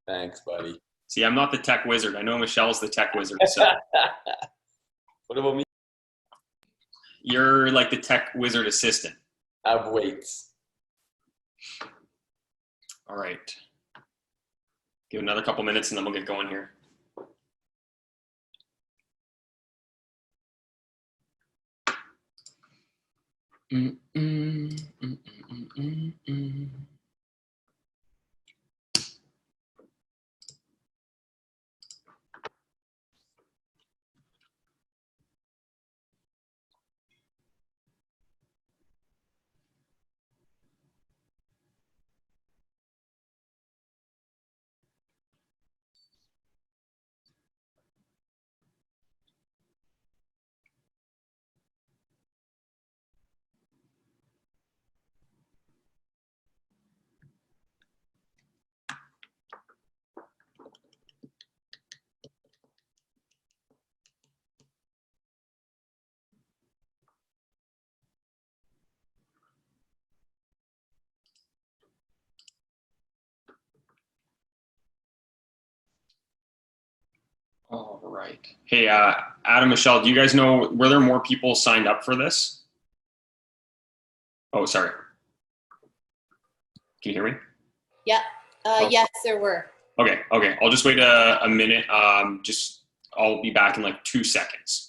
Thanks, buddy. See, I'm not the tech wizard. I know Michelle's the tech wizard. So What about me? you're like the tech wizard assistant. I have weights. All right. Give it another couple minutes and then we'll get going here. All right. Hey, Adam, Michelle, do you guys know, were there more people signed up for this? Oh, sorry. Can you hear me? Yeah. Yes, there were. Okay. I'll just wait a minute. I'll be back in like 2 seconds.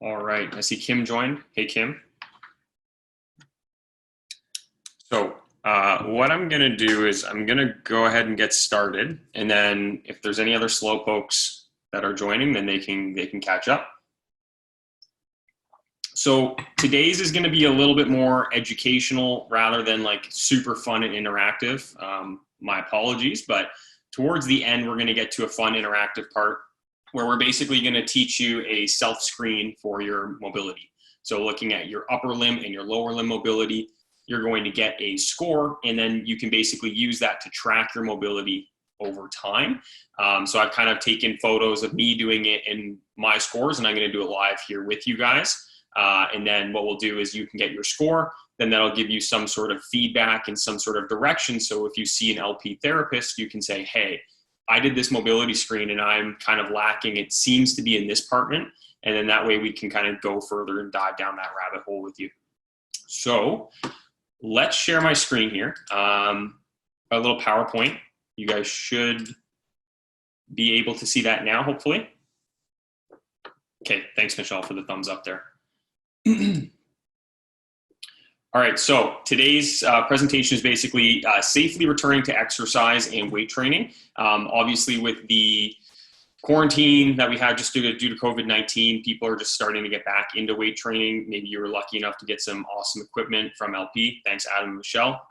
All right, I see Kim joined. Hey, Kim. So what I'm gonna do is I'm gonna go ahead and get started, and then if there's any other slowpokes that are joining, then they can catch up. So today's is gonna be a little bit more educational rather than like super fun and interactive. My apologies, but towards the end, we're gonna get to a fun interactive part where we're basically gonna teach you a self-screen for your mobility. So looking at your upper limb and your lower limb mobility, you're going to get a score, and then you can basically use that to track your mobility over time. So I've kind of taken photos of me doing it in my scores, and I'm gonna do it live here with you guys. And then what we'll do is you can get your score, then that'll give you some sort of feedback and some sort of direction. So if you see an LP therapist, you can say, hey, I did this mobility screen and I'm kind of lacking. It seems to be in this department. And then that way we can kind of go further and dive down that rabbit hole with you. So let's share my screen here. A little PowerPoint. You guys should be able to see that now, hopefully. Okay, thanks, Michelle, for the thumbs up there. All right, so today's presentation is basically safely returning to exercise and weight training. Obviously, with the quarantine that we had just due to COVID-19, people are just starting to get back into weight training. Maybe you were lucky enough to get some awesome equipment from LP. Thanks, Adam and Michelle.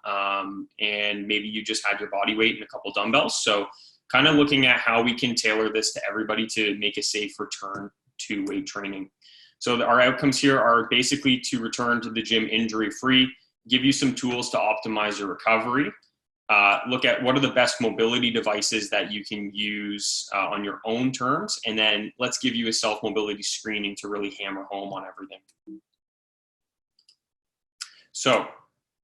And maybe you just had your body weight and a couple dumbbells. So kind of looking at how we can tailor this to everybody to make a safe return to weight training. So our outcomes here are basically to return to the gym injury-free, give you some tools to optimize your recovery, look at what are the best mobility devices that you can use on your own terms, and then let's give you a self-mobility screening to really hammer home on everything. So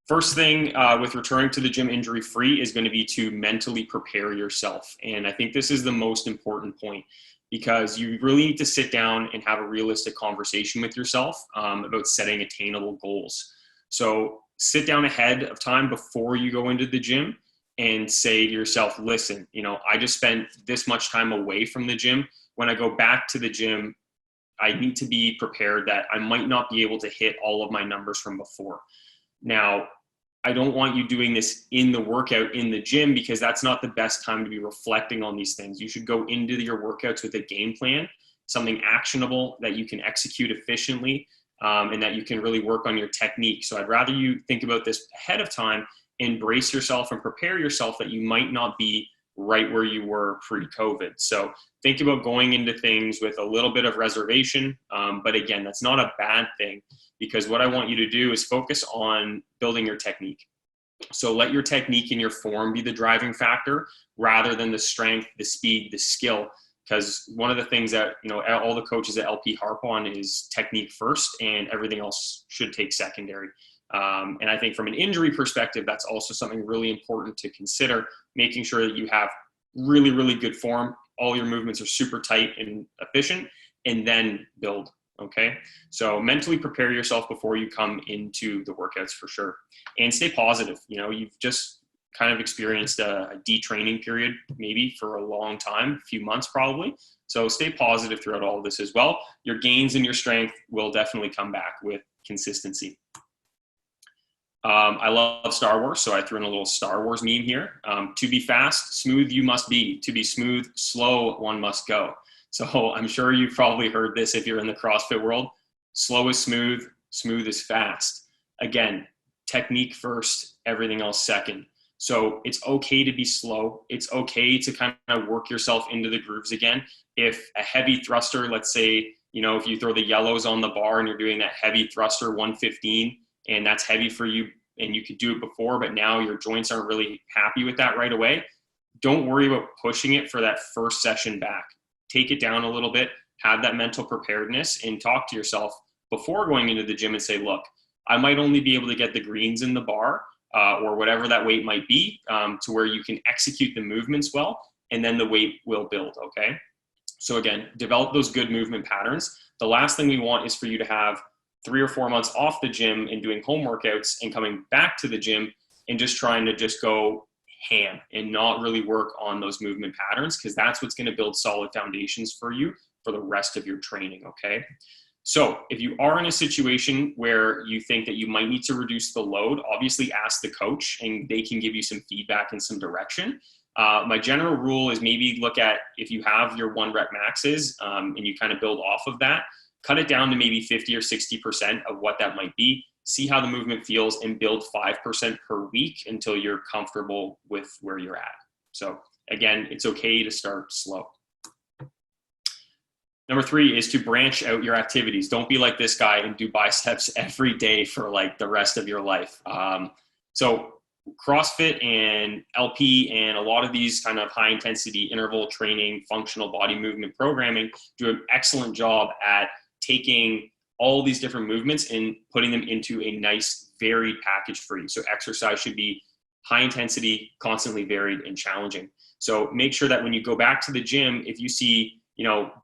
first thing with returning to the gym injury-free is going to be to mentally prepare yourself. And I think this is the most important point, because you really need to sit down and have a realistic conversation with yourself about setting attainable goals. So sit down ahead of time before you go into the gym and say to yourself, listen, you know, I just spent this much time away from the gym. When I go back to the gym, I need to be prepared that I might not be able to hit all of my numbers from before. Now, I don't want you doing this in the workout in the gym, because that's not the best time to be reflecting on these things. You should go into your workouts with a game plan, something actionable that you can execute efficiently, and that you can really work on your technique. So I'd rather you think about this ahead of time, embrace yourself and prepare yourself that you might not be right where you were pre-COVID. So think about going into things with a little bit of reservation. But again, that's not a bad thing, because what I want you to do is focus on building your technique. So let your technique and your form be the driving factor rather than the strength, the speed, the skill. Because one of the things that, all the coaches at LP harp on is technique first, and everything else should take secondary. And I think from an injury perspective, that's also something really important to consider, making sure that you have really, really good form. All your movements are super tight and efficient, and then build. Okay. So mentally prepare yourself before you come into the workouts for sure, and stay positive. You've just kind of experienced a detraining period, maybe for a long time, a few months probably. So stay positive throughout all of this as well. Your gains and your strength will definitely come back with consistency. I love Star Wars, so I threw in a little Star Wars meme here. To be fast, smooth you must be. To be smooth, slow one must go. So I'm sure you've probably heard this if you're in the CrossFit world. Slow is smooth, smooth is fast. Again, technique first, everything else second. So it's okay to be slow. It's okay to kind of work yourself into the grooves again. If a heavy thruster, let's say, if you throw the yellows on the bar and you're doing that heavy thruster 115, and that's heavy for you and you could do it before, but now your joints aren't really happy with that right away, don't worry about pushing it for that first session back. Take it down a little bit, have that mental preparedness, and talk to yourself before going into the gym and say, look, I might only be able to get the greens in the bar or whatever that weight might be to where you can execute the movements well, and then the weight will build, okay? So again, develop those good movement patterns. The last thing we want is for you to have 3 or 4 months off the gym and doing home workouts and coming back to the gym and just trying to just go ham and not really work on those movement patterns, because that's what's going to build solid foundations for you for the rest of your training, okay? So if you are in a situation where you think that you might need to reduce the load, obviously ask the coach and they can give you some feedback and some direction. My general rule is maybe look at, if you have your 1 rep maxes and you kind of build off of that, cut it down to maybe 50 or 60% of what that might be. See how the movement feels and build 5% per week until you're comfortable with where you're at. So again, it's okay to start slow. Number 3 is to branch out your activities. Don't be like this guy and do biceps every day for like the rest of your life. So CrossFit and LP and a lot of these kind of high intensity interval training, functional body movement programming do an excellent job at taking all these different movements and putting them into a nice varied package for you. So exercise should be high intensity, constantly varied and challenging. So make sure that when you go back to the gym, if you see,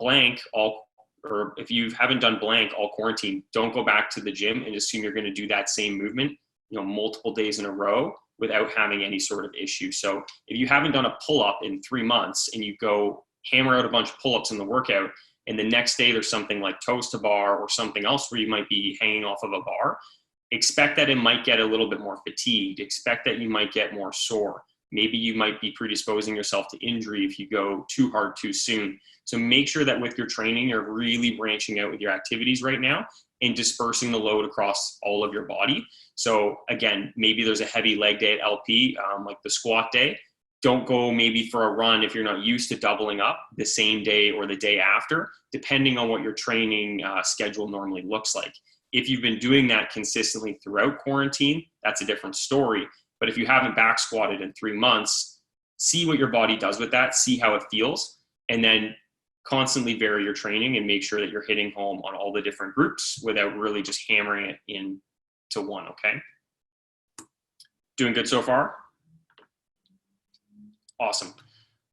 blank all, or if you haven't done blank all quarantine, don't go back to the gym and assume you're going to do that same movement, multiple days in a row without having any sort of issue. So if you haven't done a pull-up in 3 months and you go hammer out a bunch of pull-ups in the workout, and the next day there's something like toes to bar or something else where you might be hanging off of a bar, expect that it might get a little bit more fatigued. Expect that you might get more sore. Maybe you might be predisposing yourself to injury if you go too hard too soon. So make sure that with your training, you're really branching out with your activities right now and dispersing the load across all of your body. So again, maybe there's a heavy leg day at LP, like the squat day. Don't go maybe for a run if you're not used to doubling up the same day or the day after, depending on what your training schedule normally looks like. If you've been doing that consistently throughout quarantine, that's a different story. But if you haven't back squatted in 3 months, see what your body does with that, see how it feels, and then constantly vary your training and make sure that you're hitting home on all the different groups without really just hammering it into one, okay? Doing good so far? Awesome.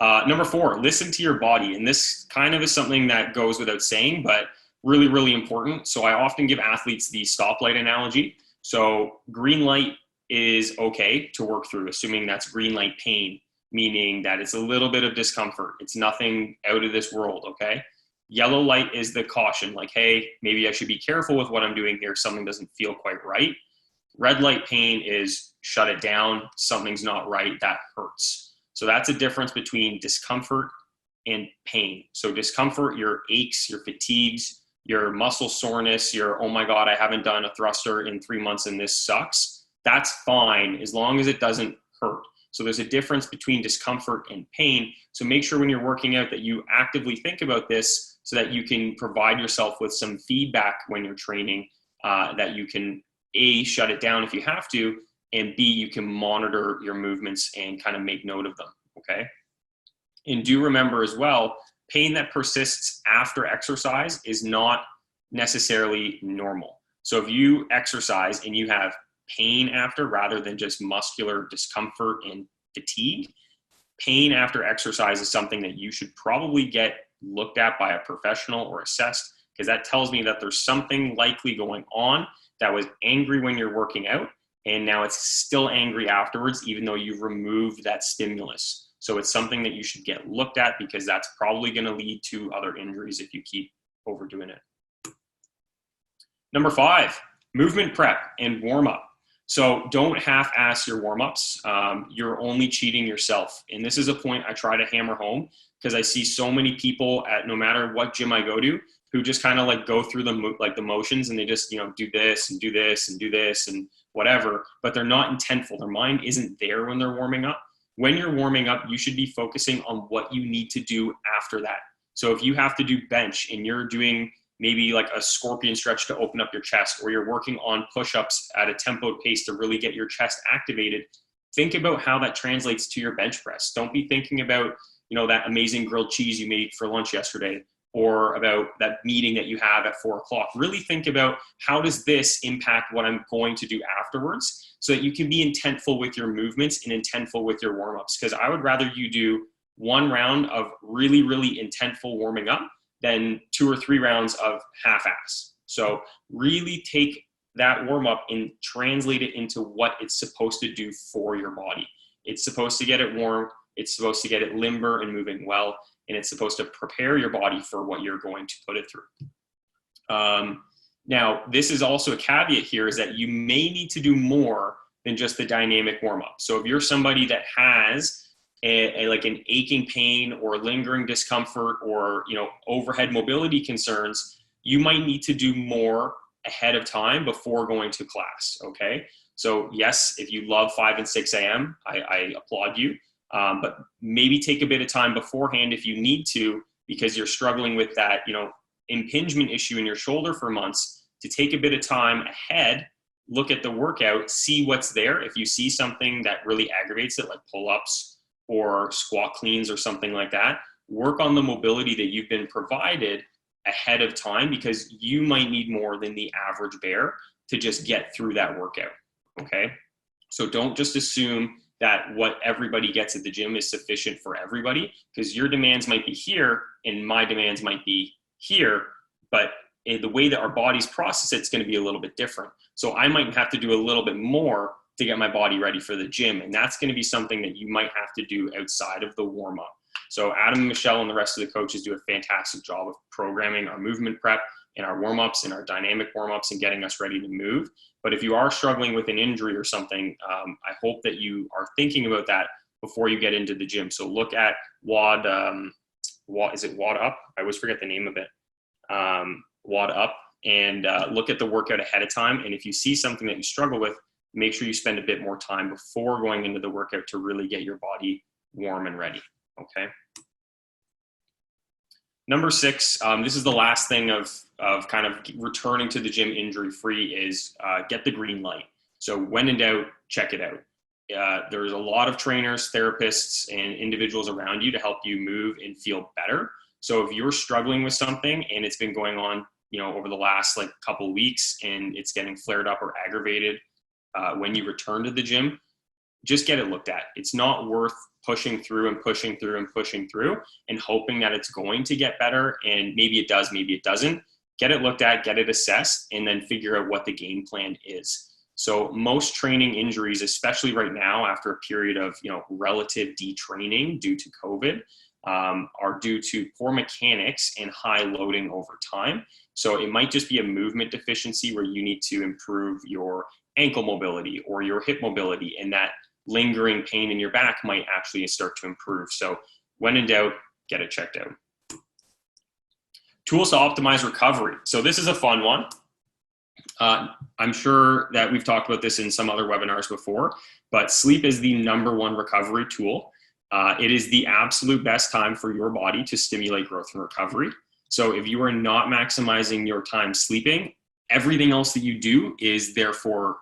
Number 4, listen to your body. And this kind of is something that goes without saying, but really, really important. So I often give athletes the stoplight analogy. So green light is okay to work through, assuming that's green light pain, meaning that it's a little bit of discomfort. It's nothing out of this world, okay? Yellow light is the caution, like, hey, maybe I should be careful with what I'm doing here. Something doesn't feel quite right. Red light pain is shut it down, something's not right, that hurts. So that's a difference between discomfort and pain. So discomfort, your aches, your fatigues, your muscle soreness, your, oh my God, I haven't done a thruster in 3 months and this sucks. That's fine as long as it doesn't hurt. So there's a difference between discomfort and pain. So make sure when you're working out that you actively think about this so that you can provide yourself with some feedback when you're training, that you can A, shut it down if you have to, and B, you can monitor your movements and kind of make note of them, okay? And do remember as well, pain that persists after exercise is not necessarily normal. So if you exercise and you have pain after rather than just muscular discomfort and fatigue, pain after exercise is something that you should probably get looked at by a professional or assessed, because that tells me that there's something likely going on that was angry when you're working out, and now it's still angry afterwards, even though you've removed that stimulus. So it's something that you should get looked at, because that's probably going to lead to other injuries if you keep overdoing it. Number 5, movement prep and warm up. So don't half-ass your warm-ups. You're only cheating yourself. And this is a point I try to hammer home, because I see so many people at no matter what gym I go to who just kind of like go through the motions, and they just, do this and do this and do this and whatever, but they're not intentful. Their mind isn't there when they're warming up. When you're warming up, you should be focusing on what you need to do after that. So if you have to do bench and you're doing maybe like a scorpion stretch to open up your chest, or you're working on push-ups at a tempoed pace to really get your chest activated, think about how that translates to your bench press. Don't be thinking about, that amazing grilled cheese you made for lunch yesterday, or about that meeting that you have at 4 o'clock. Really think about, how does this impact what I'm going to do afterwards, so that you can be intentful with your movements and intentful with your warm-ups. Because I would rather you do 1 round of really, really intentful warming up than 2 or 3 rounds of half-ass. So really take that warm-up and translate it into what it's supposed to do for your body. It's supposed to get it warm, it's supposed to get it limber and moving well, and it's supposed to prepare your body for what you're going to put it through. Now, this is also a caveat here, is that you may need to do more than just the dynamic warm-up. So if you're somebody that has like an aching pain or lingering discomfort, or overhead mobility concerns, you might need to do more ahead of time before going to class. Okay, so yes, if you love 5 and 6 a.m., I applaud you, but maybe take a bit of time beforehand if you need to, because you're struggling with that impingement issue in your shoulder for months. To take a bit of time ahead, look at the workout, see what's there. If you see something that really aggravates it, like pull-ups or squat cleans or something like that, work on the mobility that you've been provided ahead of time, because you might need more than the average bear to just get through that workout, okay? So don't just assume that what everybody gets at the gym is sufficient for everybody, because your demands might be here and my demands might be here, but the way that our bodies process it's going to be a little bit different. So I might have to do a little bit more to get my body ready for the gym. And that's going to be something that you might have to do outside of the warm up. So Adam and Michelle and the rest of the coaches do a fantastic job of programming our movement prep and our warm-ups and our dynamic warm-ups and getting us ready to move. But if you are struggling with an injury or something, I hope that you are thinking about that before you get into the gym. So look at is it WOD Up? I always forget the name of it. WOD Up, and look at the workout ahead of time. And if you see something that you struggle with, make sure you spend a bit more time before going into the workout to really get your body warm and ready, okay? Number 6, this is the last thing of kind of returning to the gym injury-free, is get the green light. So when in doubt, check it out. There's a lot of trainers, therapists, and individuals around you to help you move and feel better. So if you're struggling with something and it's been going on, over the last couple of weeks, and it's getting flared up or aggravated, when you return to the gym, just get it looked at. It's not worth pushing through and pushing through and pushing through and hoping that it's going to get better. And maybe it does, maybe it doesn't. Get it looked at, get it assessed, and then figure out what the game plan is. So most training injuries, especially right now after a period of relative detraining due to COVID, are due to poor mechanics and high loading over time. So it might just be a movement deficiency where you need to improve your ankle mobility or your hip mobility, and that lingering pain in your back might actually start to improve. So when in doubt, get it checked out. Tools to optimize recovery. So this is a fun one. I'm sure that we've talked about this in some other webinars before, but sleep is the #1 recovery tool. It is the absolute best time for your body to stimulate growth and recovery. So if you are not maximizing your time sleeping, everything else that you do is therefore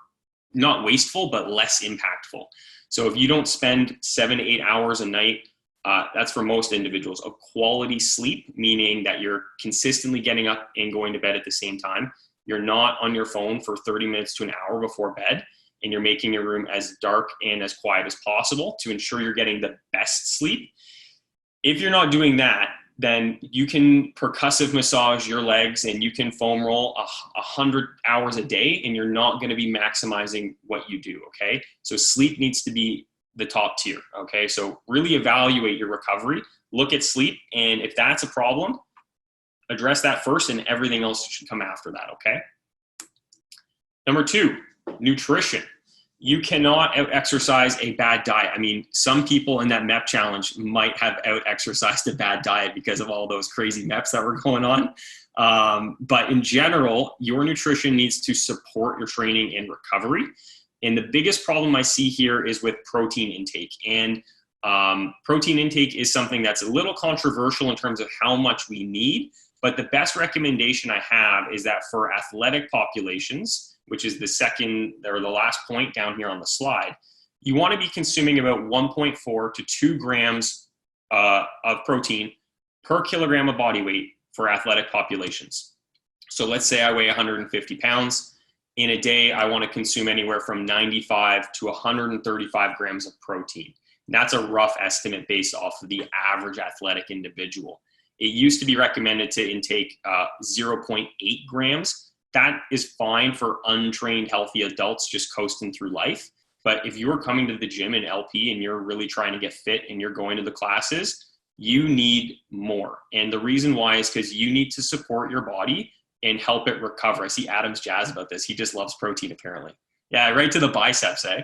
not wasteful, but less impactful. So if you don't spend 7 to 8 hours a night, that's for most individuals, of quality sleep, meaning that you're consistently getting up and going to bed at the same time. You're not on your phone for 30 minutes to an hour before bed, and you're making your room as dark and as quiet as possible to ensure you're getting the best sleep. If you're not doing that, then you can percussive massage your legs and you can foam roll 100 hours a day, and you're not going to be maximizing what you do. Okay. So sleep needs to be the top tier. Okay. So really evaluate your recovery, look at sleep. And if that's a problem, address that first, and everything else should come after that. Okay. Number 2, nutrition. You cannot out-exercise a bad diet. I mean, some people in that MEP challenge might have out-exercised a bad diet because of all those crazy MEPs that were going on. But in general, your nutrition needs to support your training and recovery. And the biggest problem I see here is with protein intake. And protein intake is something that's a little controversial in terms of how much we need. But the best recommendation I have is that for athletic populations, which is the second or the last point down here on the slide, you want to be consuming about 1.4 to 2 grams of protein per kilogram of body weight for athletic populations. So let's say I weigh 150 pounds. In a day, I want to consume anywhere from 95 to 135 grams of protein. And that's a rough estimate based off of the average athletic individual. It used to be recommended to intake 0.8 grams. That is fine for untrained, healthy adults just coasting through life. But if you're coming to the gym in LP and you're really trying to get fit and you're going to the classes, you need more. And the reason why is because you need to support your body and help it recover. I see Adam's jazz about this. He just loves protein, apparently. Yeah, right to the biceps, eh?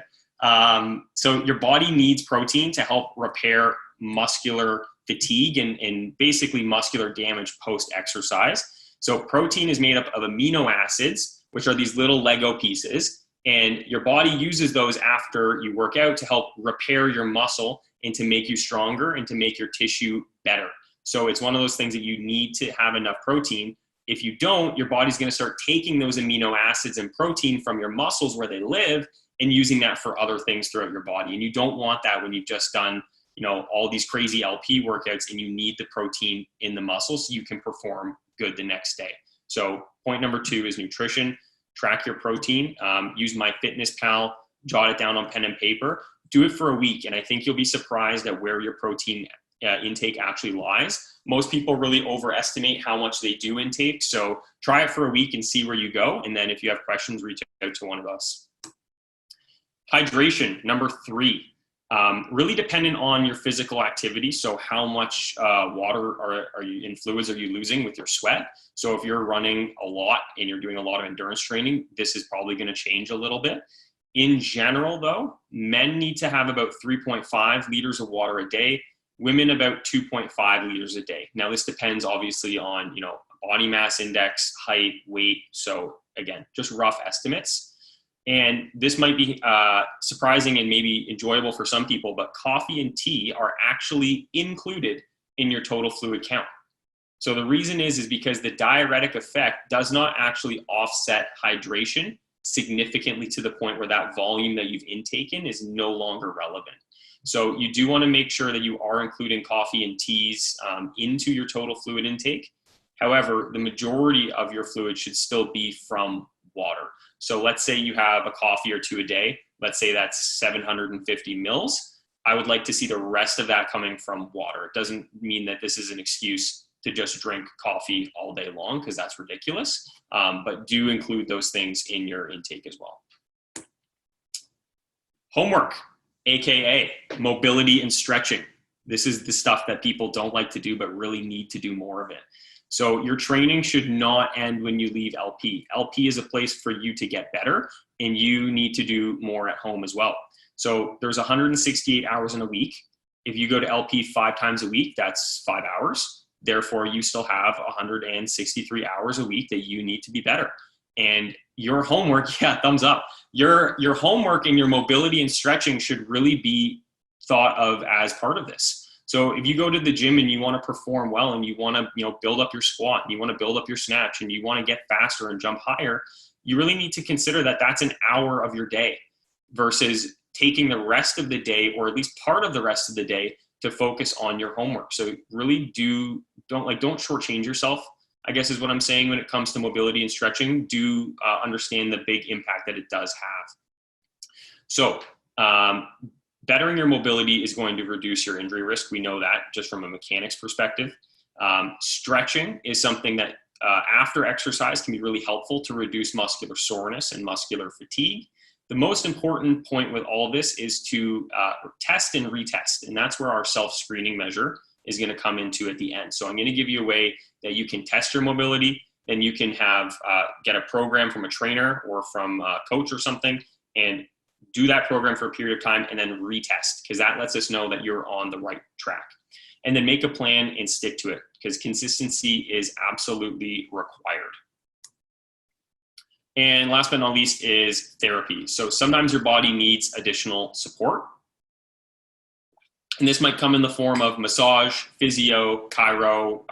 So your body needs protein to help repair muscular fatigue and basically muscular damage post-exercise. So protein is made up of amino acids, which are these little Lego pieces, and your body uses those after you work out to help repair your muscle and to make you stronger and to make your tissue better. So it's one of those things that you need to have enough protein. If you don't, your body's going to start taking those amino acids and protein from your muscles where they live and using that for other things throughout your body. And you don't want that when you've just done, all these crazy LP workouts and you need the protein in the muscles so you can perform good the next day. So point number 2 is nutrition. Track your protein. Use MyFitnessPal. Jot it down on pen and paper. Do it for a week, and I think you'll be surprised at where your protein intake actually lies. Most people really overestimate how much they do intake. So try it for a week and see where you go. And then if you have questions, reach out to one of us. Hydration, number 3. Really dependent on your physical activity. So how much water are you in fluids are you losing with your sweat? So if you're running a lot and you're doing a lot of endurance training, this is probably going to change a little bit. In general, though, men need to have about 3.5 liters of water a day. Women about 2.5 liters a day. Now this depends obviously on, body mass index, height, weight. So again, just rough estimates. And this might be surprising and maybe enjoyable for some people, but coffee and tea are actually included in your total fluid count. So the reason is because the diuretic effect does not actually offset hydration significantly to the point where that volume that you've intaken is no longer relevant. So you do want to make sure that you are including coffee and teas into your total fluid intake. However, the majority of your fluid should still be from water. So let's say you have a coffee or 2 a day. Let's say that's 750 mils. I would like to see the rest of that coming from water. It doesn't mean that this is an excuse to just drink coffee all day long, because that's ridiculous. But do include those things in your intake as well. Homework, AKA mobility and stretching. This is the stuff that people don't like to do, but really need to do more of it. So your training should not end when you leave LP. LP is a place for you to get better, and you need to do more at home as well. So there's 168 hours in a week. If you go to LP 5 times a week, that's 5 hours. Therefore, you still have 163 hours a week that you need to be better. And your homework, yeah, thumbs up. Your homework and your mobility and stretching should really be thought of as part of this. So if you go to the gym and you want to perform well and you want to, build up your squat and you want to build up your snatch and you want to get faster and jump higher, you really need to consider that that's an hour of your day versus taking the rest of the day, or at least part of the rest of the day, to focus on your homework. So really don't shortchange yourself, I guess is what I'm saying when it comes to mobility and stretching. Do understand the big impact that it does have. So bettering your mobility is going to reduce your injury risk. We know that just from a mechanics perspective. Stretching is something that after exercise can be really helpful to reduce muscular soreness and muscular fatigue. The most important point with all this is to test and retest, and that's where our self-screening measure is going to come into at the end. So I'm going to give you a way that you can test your mobility, then you can have get a program from a trainer or from a coach or something, and do that program for a period of time and then retest, because that lets us know that you're on the right track. And then make a plan and stick to it, because consistency is absolutely required. And last but not least is therapy. So sometimes your body needs additional support. And this might come in the form of massage, physio, chiro,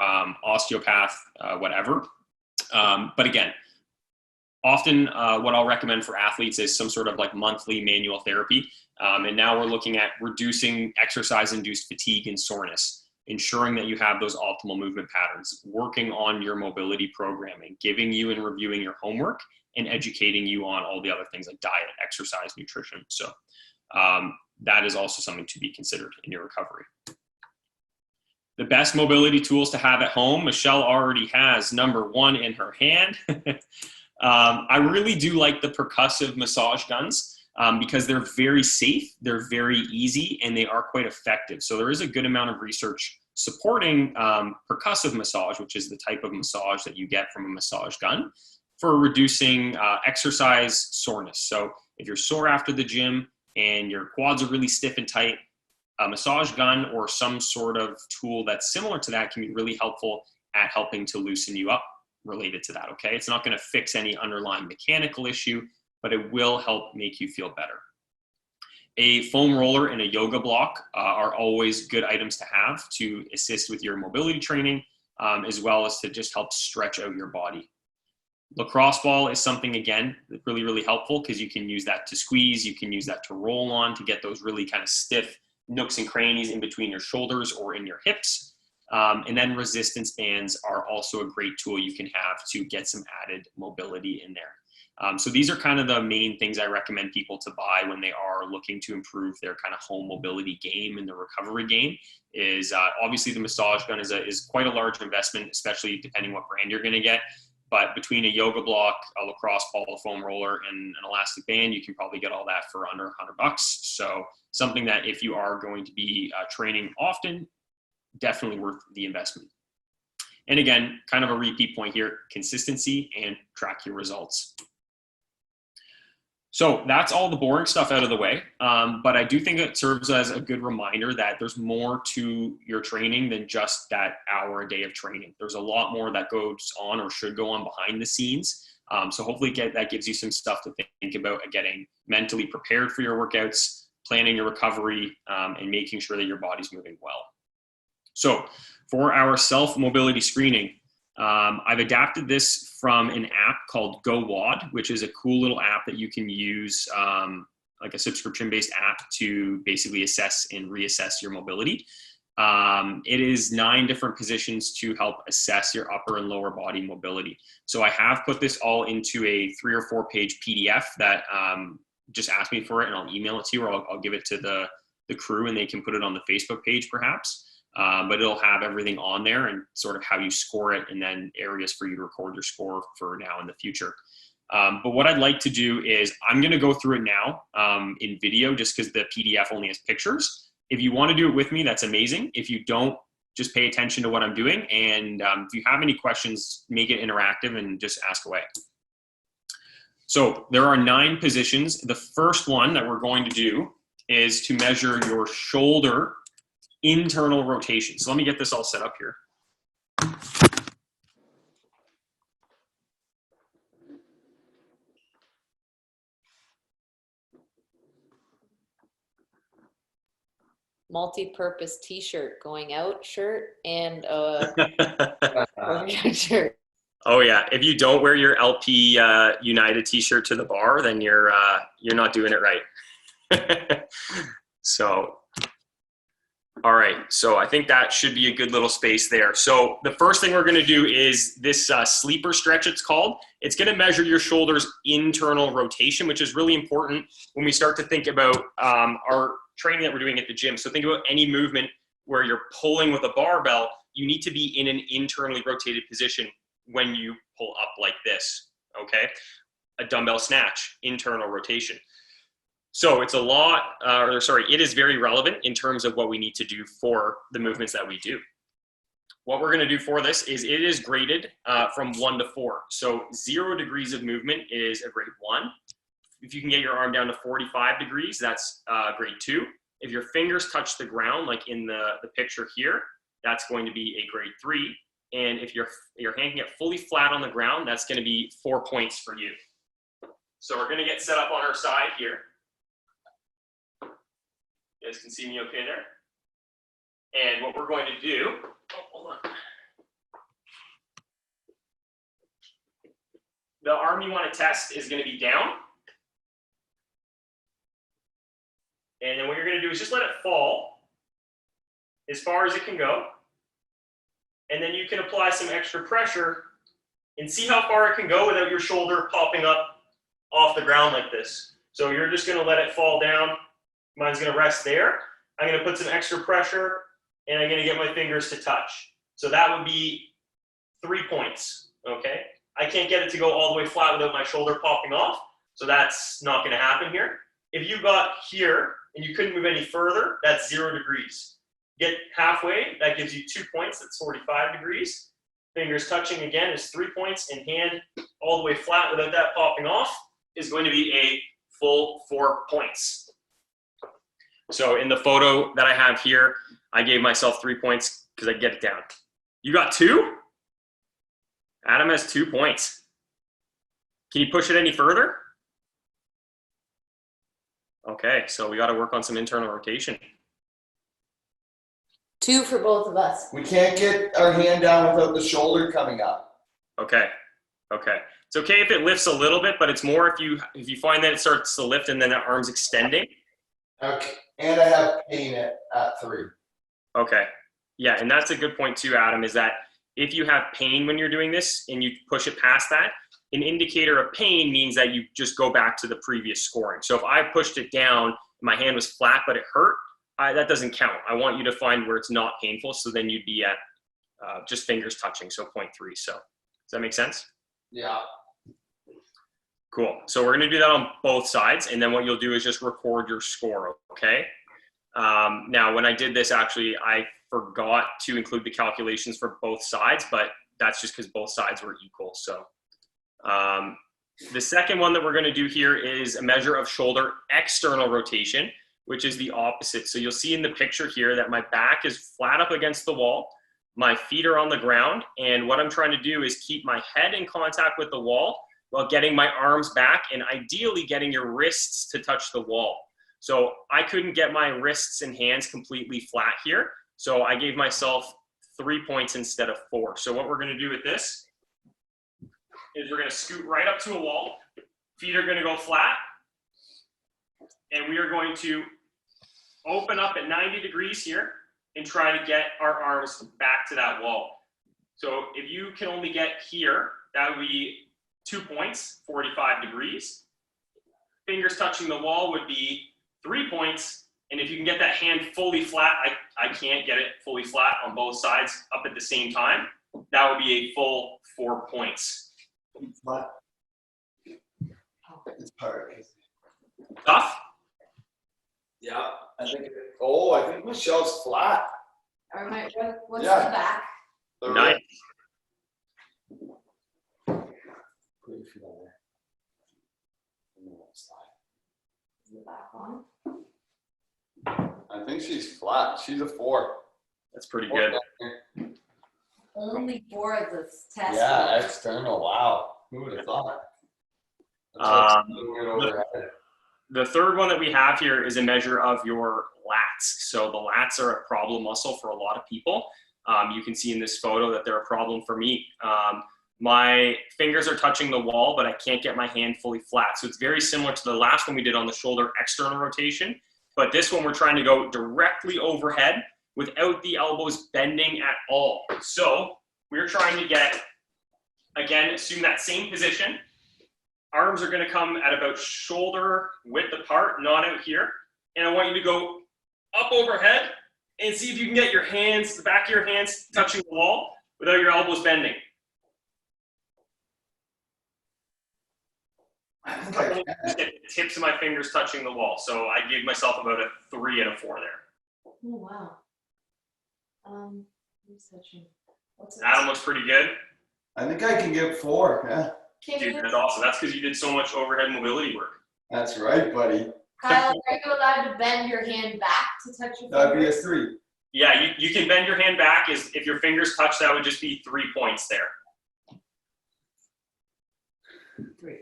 osteopath, whatever. But again, often what I'll recommend for athletes is some sort of like monthly manual therapy. And now we're looking at reducing exercise-induced fatigue and soreness, ensuring that you have those optimal movement patterns, working on your mobility programming, giving you and reviewing your homework, and educating you on all the other things like diet, exercise, nutrition. So that is also something to be considered in your recovery. The best mobility tools to have at home, Michelle already has number 1 in her hand. I really do like the percussive massage guns because they're very safe, they're very easy, and they are quite effective. So there is a good amount of research supporting percussive massage, which is the type of massage that you get from a massage gun, for reducing exercise soreness. So if you're sore after the gym and your quads are really stiff and tight, a massage gun or some sort of tool that's similar to that can be really helpful at helping to loosen you up related to that, okay? It's not gonna fix any underlying mechanical issue, but it will help make you feel better. A foam roller and a yoga block are always good items to have to assist with your mobility training, as well as to just help stretch out your body. Lacrosse ball is something, again, really, really helpful because you can use that to squeeze, you can use that to roll on to get those really kind of stiff nooks and crannies in between your shoulders or in your hips. And then resistance bands are also a great tool you can have to get some added mobility in there. So these are kind of the main things I recommend people to buy when they are looking to improve their kind of home mobility game and the recovery game. Is obviously the massage gun is quite a large investment, especially depending what brand you're going to get. But between a yoga block, a lacrosse ball, a foam roller, and an elastic band, you can probably get all that for under $100. So something that if you are going to be training often, definitely worth the investment. And again, kind of a repeat point here, consistency and track your results. So that's all the boring stuff out of the way. But I do think it serves as a good reminder that there's more to your training than just that hour a day of training. There's a lot more that goes on or should go on behind the scenes. So hopefully that gives you some stuff to think about getting mentally prepared for your workouts, planning your recovery, and making sure that your body's moving well. So for our self-mobility screening, I've adapted this from an app called GoWOD, which is a cool little app that you can use, like a subscription-based app to basically assess and reassess your mobility. It is 9 different positions to help assess your upper and lower body mobility. So I have put this all into a 3 or 4 page PDF that just ask me for it and I'll email it to you, or I'll give it to the crew and they can put it on the Facebook page perhaps. But it'll have everything on there and sort of how you score it and then areas for you to record your score for now and the future. But what I'd like to do is I'm going to go through it now in video just because the PDF only has pictures. If you want to do it with me, that's amazing. If you don't, just pay attention to what I'm doing. And if you have any questions, make it interactive and just ask away. So there are 9 positions. The first one that we're going to do is to measure your shoulder internal rotation. So let me get this all set up here. Multi-purpose t-shirt, going out shirt and going out shirt. Oh yeah, if you don't wear your LP United t-shirt to the bar, then you're not doing it right. So, all right. So I think that should be a good little space there. So the first thing we're going to do is this sleeper stretch, it's called. It's going to measure your shoulder's internal rotation, which is really important when we start to think about our training that we're doing at the gym. So think about any movement where you're pulling with a barbell, you need to be in an internally rotated position when you pull up like this, okay? A dumbbell snatch, internal rotation. So it's it is very relevant in terms of what we need to do for the movements that we do. What we're gonna do for this is it is graded from 1 to 4. So 0 degrees of movement is a grade 1. If you can get your arm down to 45 degrees, that's grade 2. If your fingers touch the ground, like in the picture here, that's going to be a grade 3. And if your hand can get fully flat on the ground, that's going to be 4 points for you. So we're going to get set up on our side here. You guys can see me okay there? And what we're going to do, hold on. The arm you want to test is going to be down. And then what you're going to do is just let it fall as far as it can go. And then you can apply some extra pressure and see how far it can go without your shoulder popping up off the ground like this. So you're just going to let it fall down. Mine's going to rest there. I'm going to put some extra pressure and I'm going to get my fingers to touch. So that would be 3 points, okay? I can't get it to go all the way flat without my shoulder popping off. So that's not going to happen here. If you got here and you couldn't move any further, that's 0 degrees. Get halfway, that gives you 2 points, that's 45 degrees. Fingers touching again is 3 points, and hand all the way flat without that popping off is going to be a full 4 points. So in the photo that I have here, I gave myself 3 points because I get it down. You got 2? Adam has 2 points. Can you push it any further? Okay, so we got to work on some internal rotation. 2 for both of us. We can't get our hand down without the shoulder coming up. Okay. It's okay if it lifts a little bit, but it's more if you find that it starts to lift and then the arm's extending. Okay. And I have pain at 3. Okay. Yeah, and that's a good point too, Adam, is that if you have pain when you're doing this and you push it past that, an indicator of pain means that you just go back to the previous scoring. So if I pushed it down, my hand was flat, but it hurt, that doesn't count. I want you to find where it's not painful, so then you'd be at just fingers touching, so 0.3. So does that make sense? Yeah. Cool. So we're going to do that on both sides, and then what you'll do is just record your score, okay? Now, when I did this, actually, I forgot to include the calculations for both sides, but that's just because both sides were equal. So the second one that we're going to do here is a measure of shoulder external rotation, which is the opposite. So you'll see in the picture here that my back is flat up against the wall. My feet are on the ground. And what I'm trying to do is keep my head in contact with the wall while getting my arms back and ideally getting your wrists to touch the wall. So I couldn't get my wrists and hands completely flat here. So I gave myself 3 points instead of 4. So what we're going to do with this is we're going to scoot right up to a wall. Feet are going to go flat. And we are going to open up at 90 degrees here and try to get our arms back to that wall. So if you can only get here, that would be 2 points, 45 degrees. Fingers touching the wall would be 3 points. And if you can get that hand fully flat, I can't get it fully flat on both sides up at the same time. That would be a full 4 points. Flat. It's part. Tough? Yeah. I think Michelle's flat. Or what's Yeah. the back? The Nice. Put your feet on there. And then we'll slide. Is the back on? I think she's flat. She's a 4. That's pretty good. Only for this test. Yeah, external. Wow. Who would have thought? The third one that we have here is a measure of your lats. So the lats are a problem muscle for a lot of people. You can see in this photo that they're a problem for me. My fingers are touching the wall, but I can't get my hand fully flat. So it's very similar to the last one we did on the shoulder external rotation. But this one we're trying to go directly overhead without the elbows bending at all. So we're trying to get, again, assume that same position. Arms are going to come at about shoulder width apart, not out here. And I want you to go up overhead and see if you can get your hands, the back of your hands touching the wall without your elbows bending. I think I can. Oh, Just get the tips of my fingers touching the wall. So I gave myself about a 3 and a 4 there. Oh, wow. Who's touching? What's it? Adam looks pretty good. I think I can give 4. Yeah. Can Dude, you, that's awesome. That's because you did so much overhead mobility work. That's right, buddy. Kyle, are you allowed to bend your hand back to touch your That'd be a fingers? 3. Yeah, you can bend your hand back. If your fingers touch, that would just be 3 points there. 3.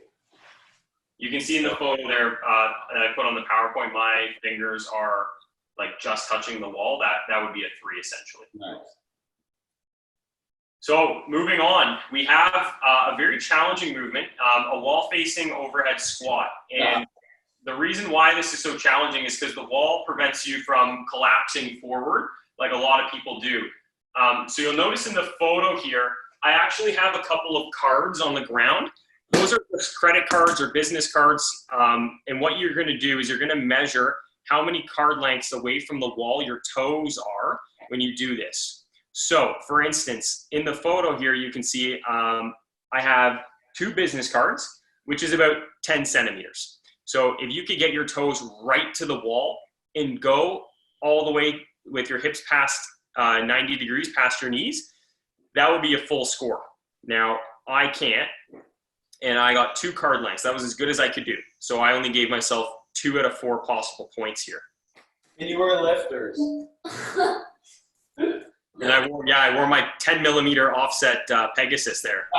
You can see in the photo there that I put on the PowerPoint, my fingers are like just touching the wall. That would be a 3 essentially. Nice. So moving on, we have a very challenging movement, a wall-facing overhead squat. And the reason why this is so challenging is because the wall prevents you from collapsing forward like a lot of people do. So you'll notice in the photo here, I actually have a couple of cards on the ground. Those are just credit cards or business cards. And what you're going to do is you're going to measure how many card lengths away from the wall your toes are when you do this. So for instance, in the photo here, you can see I have 2 business cards, which is about 10 centimeters. So if you could get your toes right to the wall and go all the way with your hips past 90 degrees past your knees, that would be a full score. Now I can't, and I got 2 card lengths. That was as good as I could do. So I only gave myself 2 out of 4 possible points here. And you were lifters. And I wore my 10 millimeter offset Pegasus there.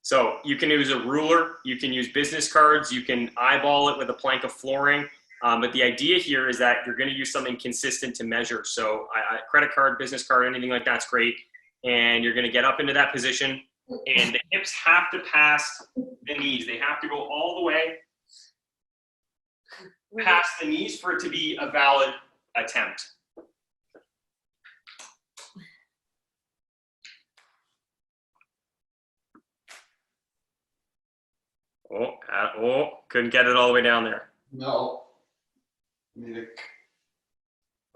So you can use a ruler, you can use business cards, you can eyeball it with a plank of flooring. But the idea here is that you're going to use something consistent to measure. So credit card, business card, anything like that's great. And you're going to get up into that position, and the hips have to pass the knees. They have to go all the way past the knees for it to be a valid attempt. Couldn't get it all the way down there. No. Need a.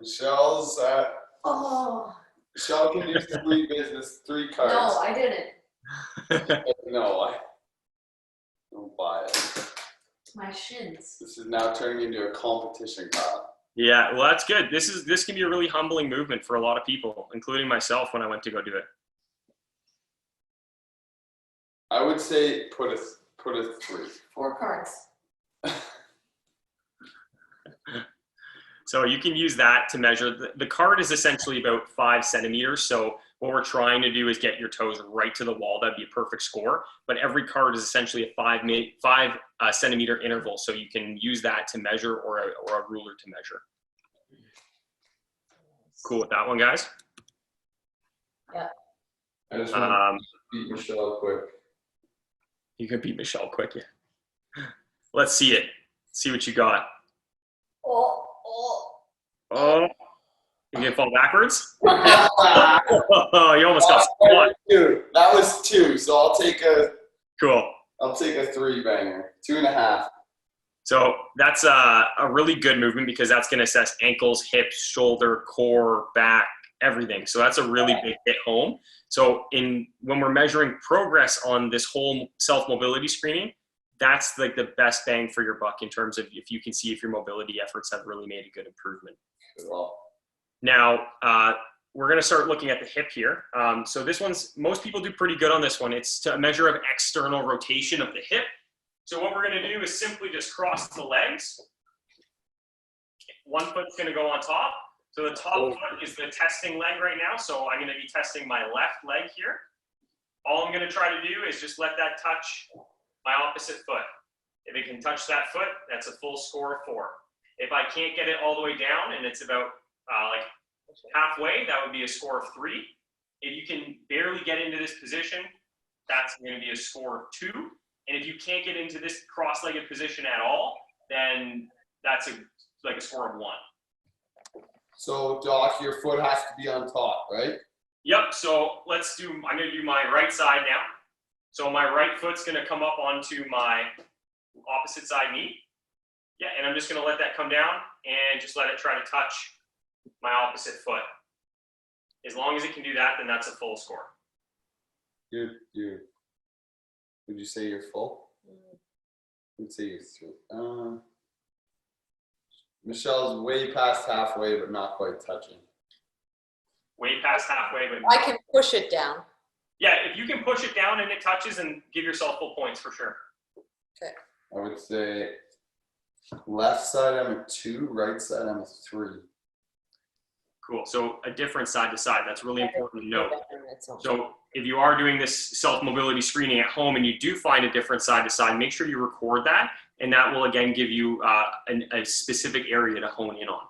Michelle's Oh, Michelle can do 3 cards. no, I didn't. No, I don't buy it. My shins. This is now turning into a competition, Kyle. Yeah, well, that's good. This can be a really humbling movement for a lot of people, including myself when I went to go do it. I would say put a 3. 4 cards. So you can use that to measure. The card is essentially about 5 centimeters. So what we're trying to do is get your toes right to the wall. That'd be a perfect score. But every card is essentially a 5 centimeter interval. So you can use that to measure or a ruler to measure. Cool with that one, guys? Yeah. I just want to beat Michelle quick. You can beat Michelle quick, yeah. Let's see it. See what you got. Oh, you gonna fall backwards? Oh, you almost got squat. Dude, that was 2, so I'll take a Cool. 3 banger. 2.5. So that's a really good movement because that's going to assess ankles, hips, shoulder, core, back, everything. So that's a really big hit home. So when we're measuring progress on this whole self-mobility screening, that's like the best bang for your buck in terms of if you can see if your mobility efforts have really made a good improvement. Well, Now, we're going to start looking at the hip here. So this one's, most people do pretty good on this one. It's a measure of external rotation of the hip. So what we're going to do is simply just cross the legs. One foot's going to go on top. So the top foot is the testing leg right now. So I'm going to be testing my left leg here. All I'm going to try to do is just let that touch my opposite foot. If it can touch that foot, that's a full score of 4. If I can't get it all the way down and it's about like halfway, that would be a score of 3. If you can barely get into this position, that's going to be a score of 2. And if you can't get into this cross-legged position at all, then that's like a score of 1. so Doc, your foot has to be on top, right? Yep, so I'm going to do my right side now. So my right foot's going to come up onto my opposite side knee. Yeah, and I'm just going to let that come down and just let it try to touch my opposite foot. As long as it can do that, then that's a full score. Would you say you're full? Would say you're through. Michelle's way past halfway, but not quite touching. Way past halfway, but I can push it down. yeah, if you can push it down and it touches, and give yourself full points for sure. I would say left side I'm a 2, right side I'm a 3. Cool. So a different side to side. That's really important to note. So So if you are doing this self-mobility screening at home and you do find a different side to side, make sure you record that, and that will again give you a specific area to hone in on.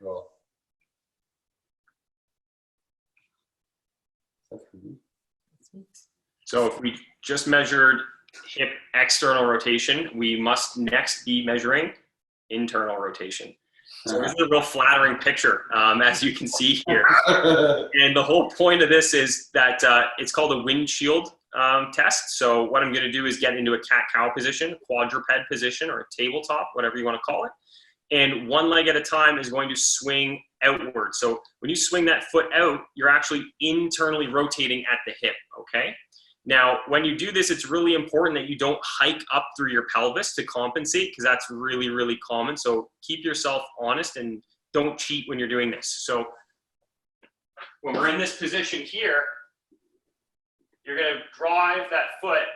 Cool. So if we just measured hip external rotation, we must next be measuring internal rotation. So this is a real flattering picture, as you can see here. And the whole point of this is that it's called a windshield test. So what I'm going to do is get into a cat-cow position, quadruped position, or a tabletop, whatever you want to call it. And one leg at a time is going to swing outward. So when you swing that foot out, you're actually internally rotating at the hip, okay? Now, when you do this, it's really important that you don't hike up through your pelvis to compensate, because that's really, really common. So keep yourself honest and don't cheat when you're doing this. So when we're in this position here, you're going to drive that foot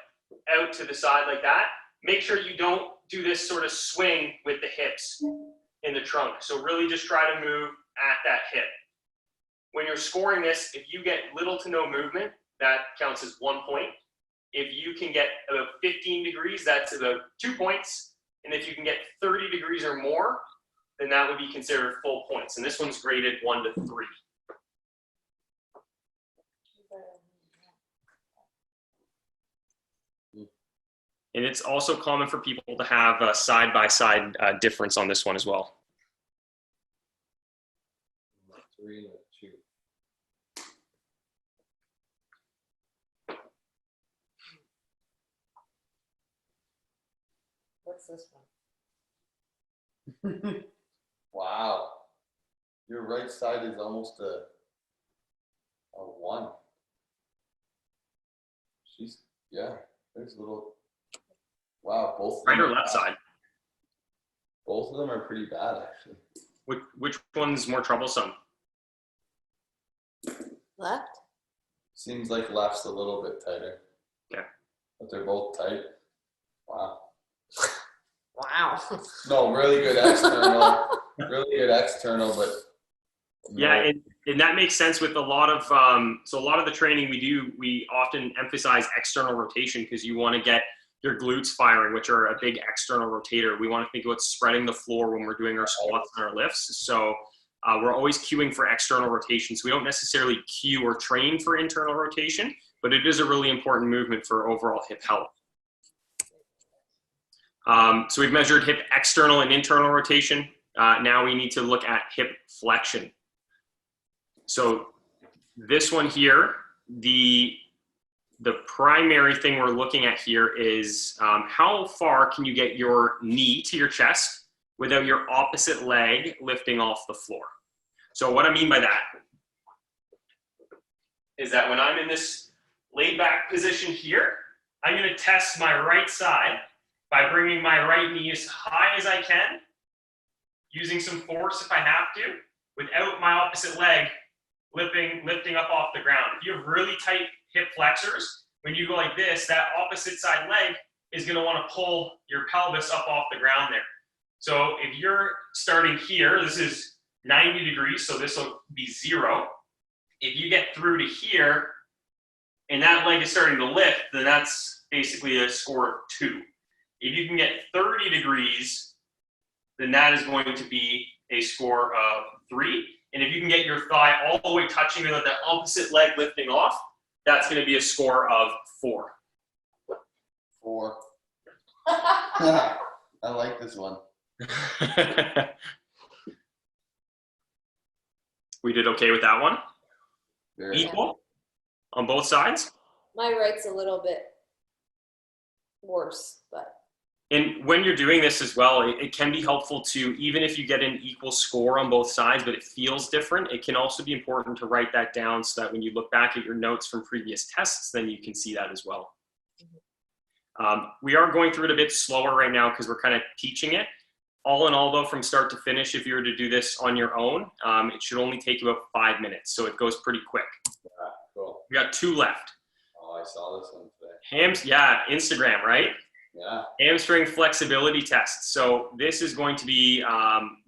out to the side like that. Make sure you don't do this sort of swing with the hips in the trunk. So really just try to move at that hip. When you're scoring this, if you get little to no movement, that counts as 1 point. If you can get about 15 degrees, that's about 2 points. And if you can get 30 degrees or more, then that would be considered full points. And this one's graded 1 to 3. And it's also common for people to have a side-by-side difference on this one as well. 3 and a 2. what's this one? Wow. Your right side is almost a 1. Yeah, there's a little, wow, both of them Right or are left bad. side? Both of them are pretty bad, actually. Which one's more troublesome? Left? Seems like left's a little bit tighter. Yeah. But they're both tight. Wow. Wow. No, really good external. Really good external, but Yeah, and that makes sense with a lot of so a lot of the training we do, we often emphasize external rotation because you want to get your glutes firing, which are a big external rotator. We want to think about spreading the floor when we're doing our squats and our lifts. So we're always cueing for external rotation. So we don't necessarily cue or train for internal rotation, but it is a really important movement for overall hip health. So we've measured hip external and internal rotation. Now we need to look at hip flexion. So this one here, the primary thing we're looking at here is how far can you get your knee to your chest without your opposite leg lifting off the floor. So what I mean by that is that when I'm in this laid back position here, I'm going to test my right side by bringing my right knee as high as I can, using some force if I have to, without my opposite leg lifting up off the ground. If you have really tight hip flexors, when you go like this, that opposite side leg is going to want to pull your pelvis up off the ground there. So if you're starting here, this is 90 degrees, so this will be 0. If you get through to here, and that leg is starting to lift, then that's basically a score of 2. If you can get 30 degrees, then that is going to be a score of 3. And if you can get your thigh all the way touching and the opposite leg lifting off, that's going to be a score of 4. 4. I like this one. We did okay with that one? Very Equal on both sides? My right's a little bit worse, but. And when you're doing this as well, it can be helpful to, even if you get an equal score on both sides, but it feels different, it can also be important to write that down so that when you look back at your notes from previous tests, then you can see that as well. We are going through it a bit slower right now because we're kind of teaching it. All in all, though, from start to finish, if you were to do this on your own, it should only take you about 5 minutes, so it goes pretty quick. Yeah, cool. We got 2 left. Oh, I saw this one today. Yeah, Instagram, right? Yeah. Hamstring flexibility test. So this is going to be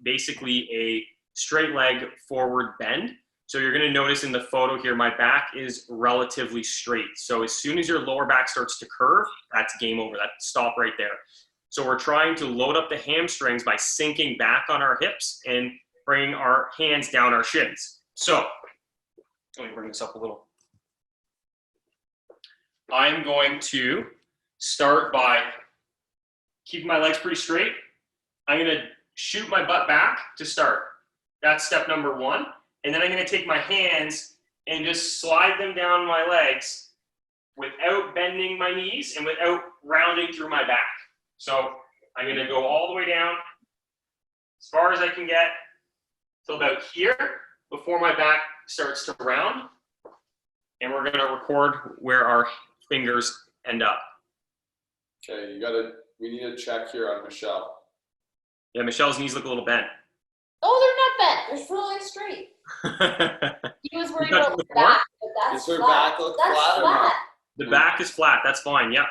basically a straight leg forward bend. So you're going to notice in the photo here, my back is relatively straight. So as soon as your lower back starts to curve, that's game over. That's stop right there. So we're trying to load up the hamstrings by sinking back on our hips and bringing our hands down our shins. So let me bring this up a little. I'm going to start by keeping my legs pretty straight. I'm going to shoot my butt back to start. That's step number 1. And then I'm going to take my hands and just slide them down my legs without bending my knees and without rounding through my back. So I'm going to go all the way down as far as I can get till about here before my back starts to round. And we're going to record where our fingers end up. Okay, we need to check here on Michelle. Yeah, Michelle's knees look a little bent. Oh, they're not bent. They're fully straight. He was worried about the back, but that's Does her flat. back look That's flat or not? flat. The back is flat. That's fine. Yep.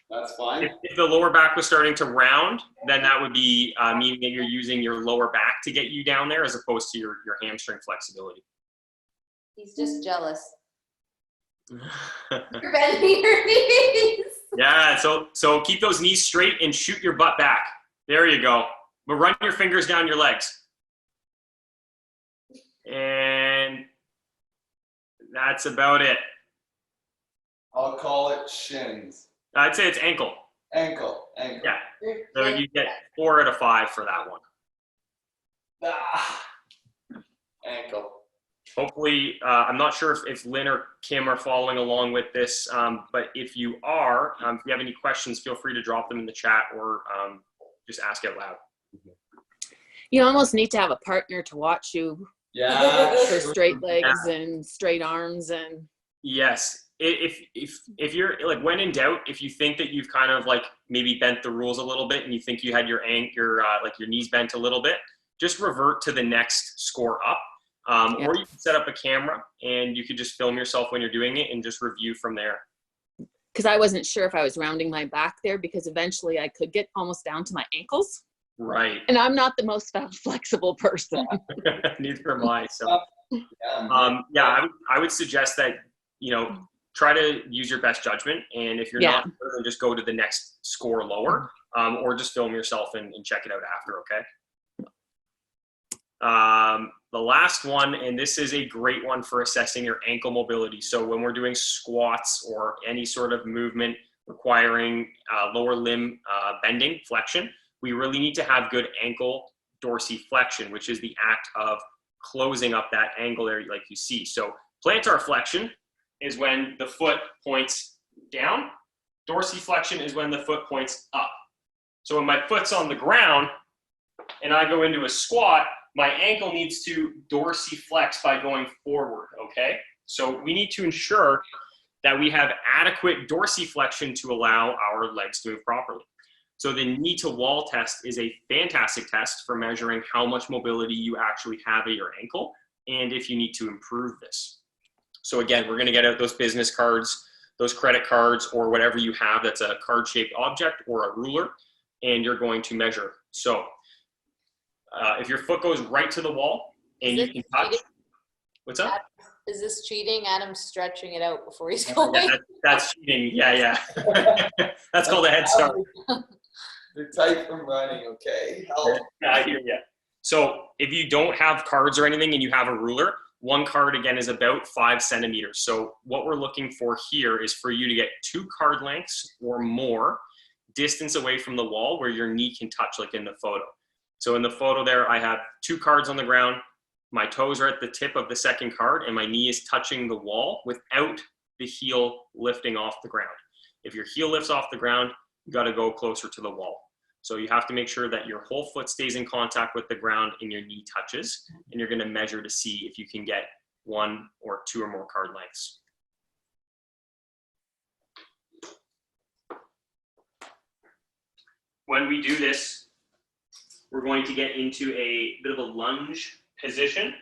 That's fine. If the lower back was starting to round, then that would be meaning that you're using your lower back to get you down there as opposed to your hamstring flexibility. He's just jealous. You're bending your knees. Yeah, so keep those knees straight and shoot your butt back. There you go. But run your fingers down your legs. And that's about it. I'll call it shins. I'd say it's ankle. Ankle. Yeah. So you get 4 out of 5 for that one. Ah, ankle. Hopefully, I'm not sure if Lynn or Kim are following along with this, but if you are, if you have any questions, feel free to drop them in the chat or just ask out loud. You almost need to have a partner to watch you Yeah. for straight legs and straight arms and. Yes. If you're like, when in doubt, if you think that you've kind of like maybe bent the rules a little bit and you think you had your knees bent a little bit, just revert to the next score up. Or you can set up a camera and you could just film yourself when you're doing it and just review from there. Because I wasn't sure if I was rounding my back there because eventually I could get almost down to my ankles. Right. And I'm not the most flexible person. Neither am I. So, I would suggest that, try to use your best judgment. And if you're not, then just go to the next score lower, or just film yourself and check it out after. Okay. The last one, and this is a great one for assessing your ankle mobility. So when we're doing squats or any sort of movement requiring lower limb bending, flexion, we really need to have good ankle dorsiflexion, which is the act of closing up that angle there like you see. So plantar flexion is when the foot points down. Dorsiflexion is when the foot points up. So when my foot's on the ground and I go into a squat, my ankle needs to dorsiflex by going forward, okay? So we need to ensure that we have adequate dorsiflexion to allow our legs to move properly. So the knee to wall test is a fantastic test for measuring how much mobility you actually have at your ankle and if you need to improve this. So again, we're gonna get out those business cards, those credit cards, or whatever you have that's a card-shaped object or a ruler, and you're going to measure. So if your foot goes right to the wall and you can touch, what's up? Is this cheating? Adam's stretching it out before he's Yeah, going. that's cheating. Yeah. That's called a head start. They're tight from running, okay? Help. Yeah, I hear you. So if you don't have cards or anything and you have a ruler, one card again is about 5 centimeters. So what we're looking for here is for you to get 2 card lengths or more distance away from the wall where your knee can touch, like in the photo. So in the photo there, I have 2 cards on the ground. My toes are at the tip of the second card and my knee is touching the wall without the heel lifting off the ground. If your heel lifts off the ground, you got to go closer to the wall. So you have to make sure that your whole foot stays in contact with the ground and your knee touches, and you're going to measure to see if you can get 1 or 2 or more card lengths. When we do this, we're going to get into a bit of a lunge position.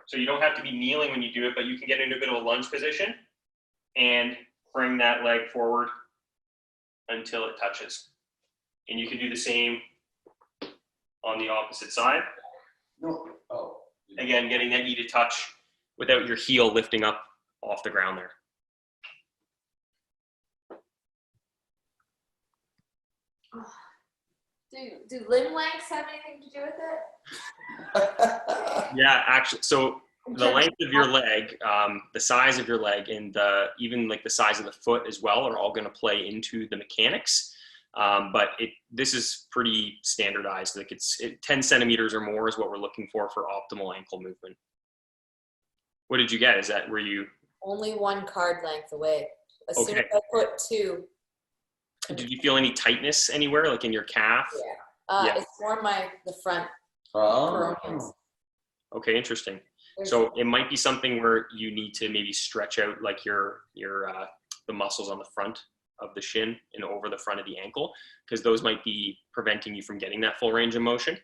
So you don't have to be kneeling when you do it, but you can get into a bit of a lunge position and bring that leg forward until it touches. And you can do the same on the opposite side. No. Oh. Again, getting that knee to touch without your heel lifting up off the ground there. Do limb lengths have anything to do with it? Yeah, actually, so the length of your leg, the size of your leg, and even like the size of the foot as well are all going to play into the mechanics. But this is pretty standardized. Like 10 centimeters or more is what we're looking for optimal ankle movement. What did you get? Is that where you? Only 1 card length away. As soon as Okay. I put 2. Did you feel any tightness anywhere, like in your calf? Yeah. Yeah. It's more the front Oh. peroneals. Okay, interesting. There's- So it might be something where you need to maybe stretch out like your the muscles on the front of the shin and over the front of the ankle, because those might be preventing you from getting that full range of motion.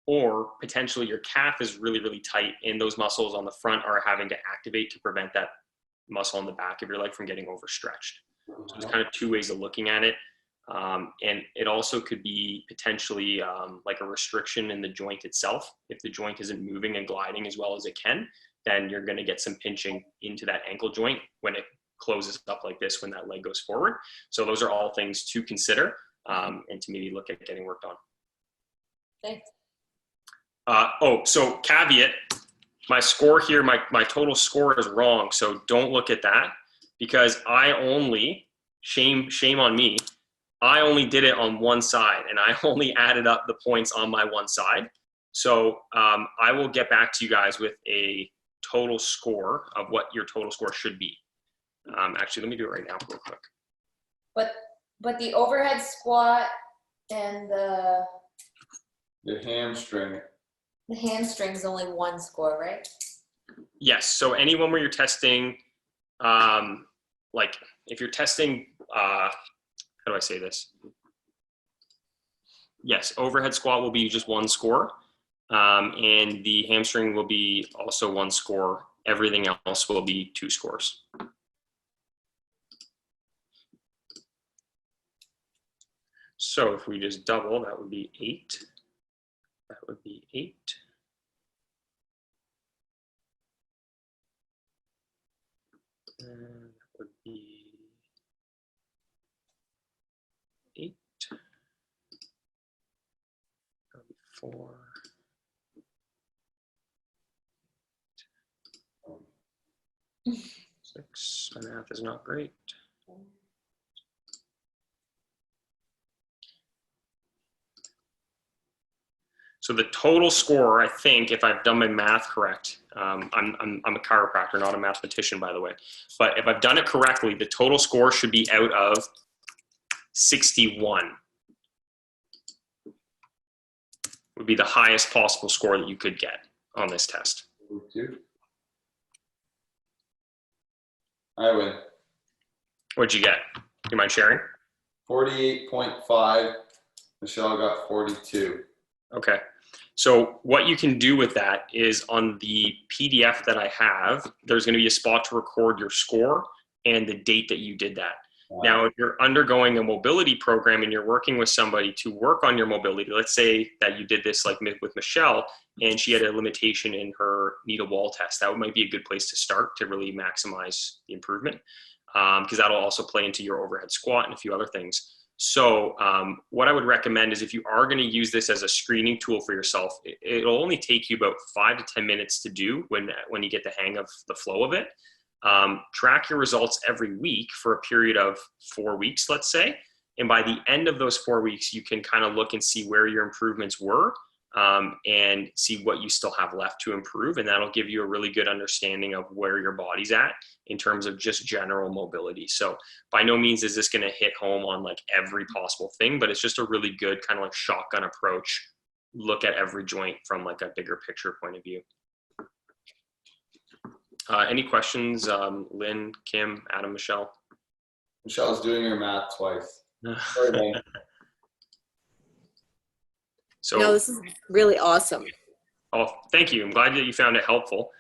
Or potentially your calf is really, really tight and those muscles on the front are having to activate to prevent that muscle on the back of your leg from getting overstretched. So there's kind of 2 ways of looking at it. And it also could be potentially like a restriction in the joint itself. If the joint isn't moving and gliding as well as it can, then you're going to get some pinching into that ankle joint when it closes up like this when that leg goes forward. So those are all things to consider and to maybe look at getting worked on. Thanks. So caveat, my score here, my total score is wrong. So don't look at that because I only, shame on me, I only did it on one side and I only added up the points on my one side. So I will get back to you guys with a total score of what your total score should be. Actually, let me do it right now real quick. But the overhead squat and the hamstring. hamstring's only 1 score, right? Yes. So anyone where you're testing, like if you're testing, how do I say this? Yes, overhead squat will be just 1 score. And the hamstring will be also 1 score. Everything else will be 2 scores. So if we just double, that would be 8. That would be 8. And that would be 8. That would be 4. Six. My math is not great. So the total score, I think, if I've done my math correct, I'm a chiropractor, not a mathematician, by the way. But if I've done it correctly, the total score should be out of 61. Would be the highest possible score that you could get on this test. I win. What'd you get? You mind sharing? 48.5. Michelle got 42. Okay. So what you can do with that is on the PDF that I have, there's going to be a spot to record your score and the date that you did that. Now, if you're undergoing a mobility program and you're working with somebody to work on your mobility, let's say that you did this like with Michelle and she had a limitation in her needle wall test, that might be a good place to start to really maximize the improvement, because that'll also play into your overhead squat and a few other things. So what I would recommend is if you are going to use this as a screening tool for yourself, it'll only take you about 5 to 10 minutes to do when you get the hang of the flow of it. Track your results every week for a period of 4 weeks, let's say. And by the end of those 4 weeks, you can kind of look and see where your improvements were and see what you still have left to improve. And that'll give you a really good understanding of where your body's at in terms of just general mobility. So by no means is this going to hit home on like every possible thing, but it's just a really good kind of like shotgun approach. Look at every joint from like a bigger picture point of view. Any questions, Lynn, Kim, Adam, Michelle? Michelle's doing her math twice. Sorry, man. So, No, this is really awesome. oh, thank you. I'm glad that you found it helpful.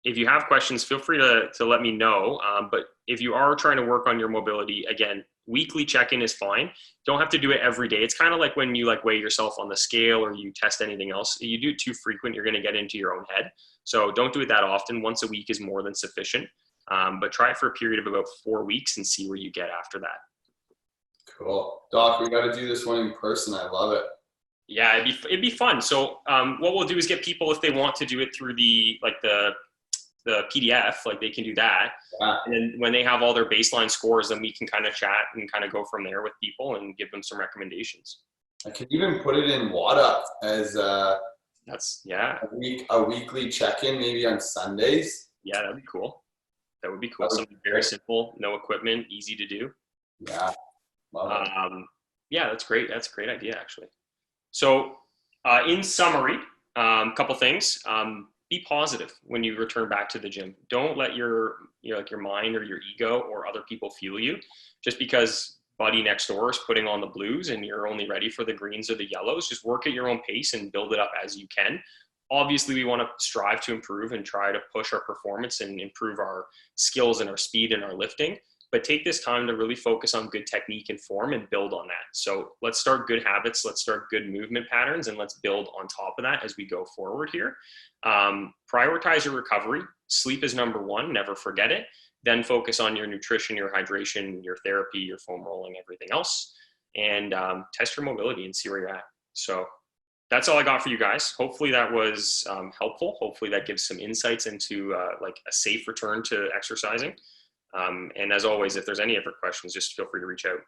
If you have questions, feel free to let me know. But if you are trying to work on your mobility, again, weekly check-in is fine. Don't have to do it every day. It's kind of like when you like weigh yourself on the scale or you test anything else. You do it too frequent, you're going to get into your own head. So don't do it that often. Once a week is more than sufficient. But try it for a period of about 4 weeks and see where you get after that. Cool. Doc, we got to do this one in person. I love it. Yeah, it'd be fun. So what we'll do is get people, if they want to do it through the PDF, like they can do that. Yeah. And then when they have all their baseline scores, then we can kind of chat and kind of go from there with people and give them some recommendations. I can even put it in WADA as Yeah, a weekly check-in, maybe on Sundays. yeah, that'd be cool. That would be cool. Something very simple, no equipment, easy to do. Yeah, love it. Yeah, that's great. That's a great idea, actually. So in summary, a couple things. Be positive when you return back to the gym. Don't let your mind or your ego or other people fuel you. Just because buddy next door is putting on the blues and you're only ready for the greens or the yellows, just work at your own pace and build it up as you can. Obviously, we want to strive to improve and try to push our performance and improve our skills and our speed and our lifting. But take this time to really focus on good technique and form and build on that. So let's start good habits, let's start good movement patterns, and let's build on top of that as we go forward here. Prioritize your recovery. Sleep is number one, never forget it. Then focus on your nutrition, your hydration, your therapy, your foam rolling, everything else. And test your mobility and see where you're at. So that's all I got for you guys. Hopefully that was helpful. Hopefully that gives some insights into like a safe return to exercising. And as always, if there's any other questions, just feel free to reach out.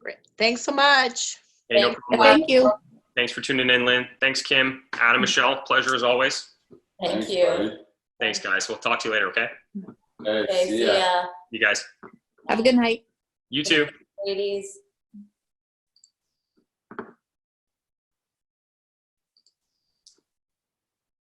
Great. Thanks so much. Hey, no Thank problem. Thank you. Thanks for tuning in, Lynn. Thanks, Kim, Adam, Michelle. Pleasure as always. Thank Thanks, you. buddy. Thanks, guys. We'll talk to you later, okay? Hey, Okay, see see ya. ya, You guys. Have a good night. You too. ladies.